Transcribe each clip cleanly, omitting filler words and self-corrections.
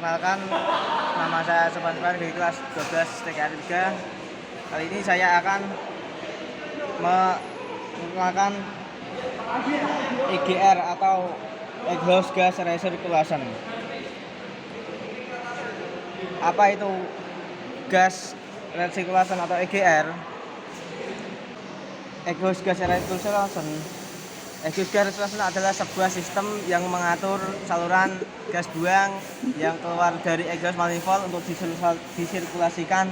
Perkenalkan, nama saya Sopan dari kelas 12 TKR 3. Kali ini saya akan memperkenalkan EGR atau Exhaust Gas Recirculation. Apa itu gas recirculation atau EGR? Exhaust Gas Recirculation adalah sebuah sistem yang mengatur saluran gas buang yang keluar dari exhaust manifold untuk disirkulasikan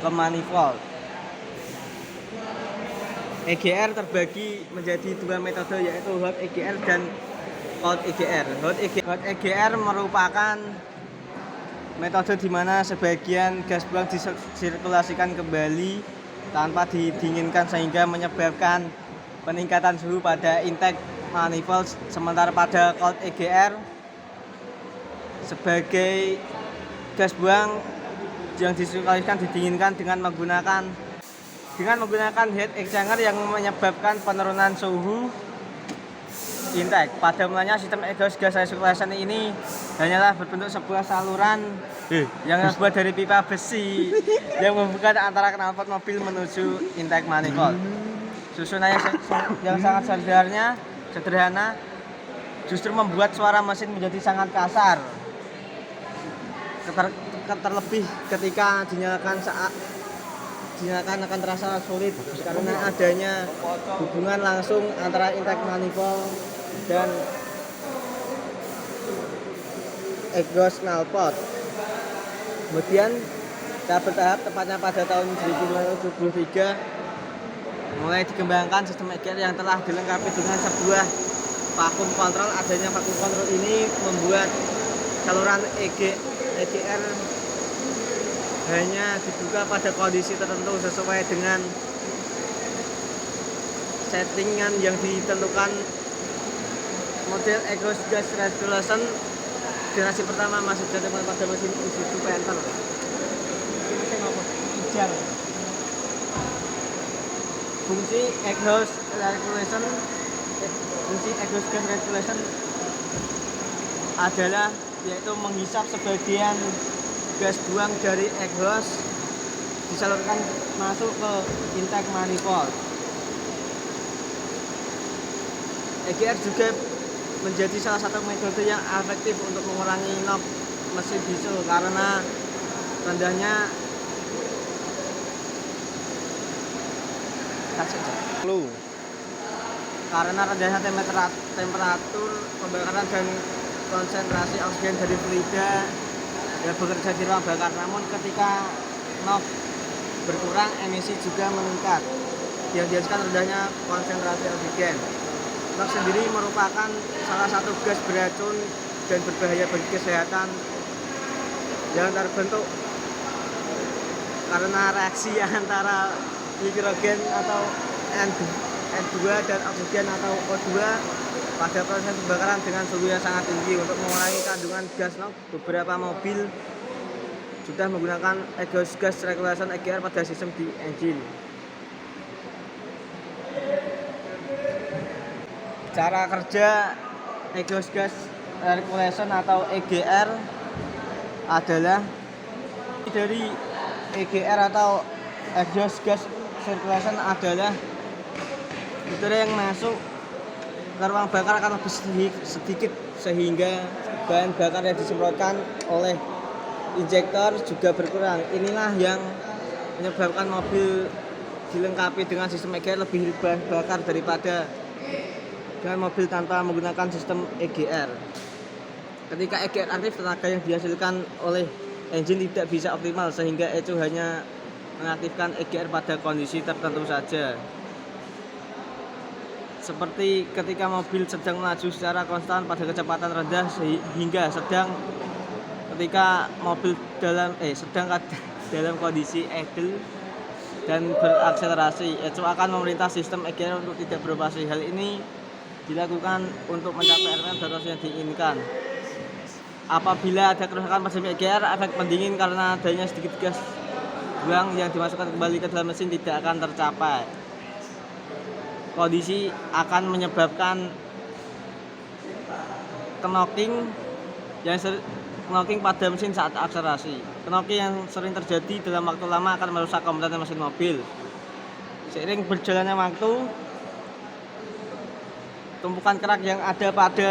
ke manifold. EGR terbagi menjadi dua metode, yaitu hot EGR dan cold EGR. Hot EGR merupakan metode di mana sebagian gas buang disirkulasikan kembali tanpa didinginkan sehingga menyebabkan peningkatan suhu pada intake manifold. Sementara pada cold EGR sebagai gas buang yang disirkulasikan didinginkan dengan menggunakan heat exchanger yang menyebabkan penurunan suhu intake. Pada mulanya sistem exhaust gas recirculation ini hanyalah berbentuk sebuah saluran yang terbuat dari pipa besi yang membuka antara knalpot mobil menuju intake manifold. Susunannya yang sangat sederhana justru membuat suara mesin menjadi sangat kasar, terlebih ketika dinyalakan akan terasa sulit karena adanya hubungan langsung antara intake manifold dan exhaust knalpot. Kemudian secara bertahap, tepatnya pada tahun 1973 mulai dikembangkan sistem EGR yang telah dilengkapi dengan sebuah vakum kontrol. Adanya vakum kontrol ini membuat saluran EGR hanya dibuka pada kondisi tertentu sesuai dengan settingan yang ditentukan. Model exhaust gas recirculation generasi pertama masih ditemukan pada mesin Isuzu Panther. Mesin apa? Ijang. Fungsi exhaust gas recirculation adalah yaitu menghisap sebagian gas buang dari exhaust disalurkan masuk ke intake manifold. EGR juga menjadi salah satu metode yang efektif untuk mengurangi knock mesin diesel karena rendahnya temperatur pembakaran dan konsentrasi oksigen dari fluida yang bekerja di ruang bakar. Namun ketika knock berkurang, emisi juga meningkat yang dihasilkan rendahnya konsentrasi oksigen. Knock sendiri merupakan salah satu gas beracun dan berbahaya bagi kesehatan yang terbentuk karena reaksi antara hidrogen atau N2 dan oksigen atau O2 pada proses pembakaran dengan suhu yang sangat tinggi. Untuk mengurangi kandungan gas NOx, beberapa mobil sudah menggunakan exhaust gas recirculation EGR pada sistem di engine. Cara kerja exhaust gas recirculation atau EGR adalah dari EGR atau exhaust gas recirculation adalah udara yang masuk ke ruang bakar akan lebih sedikit sehingga bahan bakar yang disemprotkan oleh injektor juga berkurang. Inilah yang menyebabkan mobil dilengkapi dengan sistem EGR lebih bahan bakar daripada dengan mobil tanpa menggunakan sistem EGR. Ketika EGR aktif, tenaga yang dihasilkan oleh engine tidak bisa optimal sehingga ECU hanya mengaktifkan EGR pada kondisi tertentu saja, seperti ketika mobil sedang melaju secara konstan pada kecepatan rendah hingga sedang ketika mobil sedang dalam kondisi idle dan berakselerasi. ECU akan memerintah sistem EGR untuk tidak beroperasi. Hal ini dilakukan untuk mencapai RPM dan yang diinginkan. Apabila ada kerusakan pada sistem EGR, efek pendingin karena adanya sedikit gas buang yang dimasukkan kembali ke dalam mesin tidak akan tercapai. Kondisi akan menyebabkan knocking knocking pada mesin saat akselerasi. Knocking yang sering terjadi dalam waktu lama akan merusak komponen mesin mobil. Seiring berjalannya waktu, tumpukan kerak yang ada pada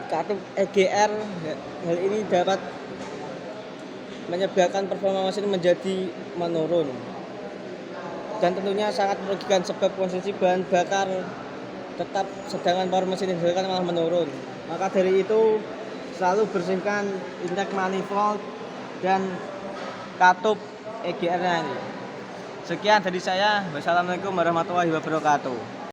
katup EGR hal ini dapat menyebabkan performa mesin menjadi menurun dan tentunya sangat merugikan sebab konsumsi bahan bakar tetap sedangkan power mesin yang dihasilkan malah menurun. Maka dari itu selalu bersihkan intake manifold dan katup EGR-nya ini. Sekian dari saya. Wassalamualaikum warahmatullahi wabarakatuh.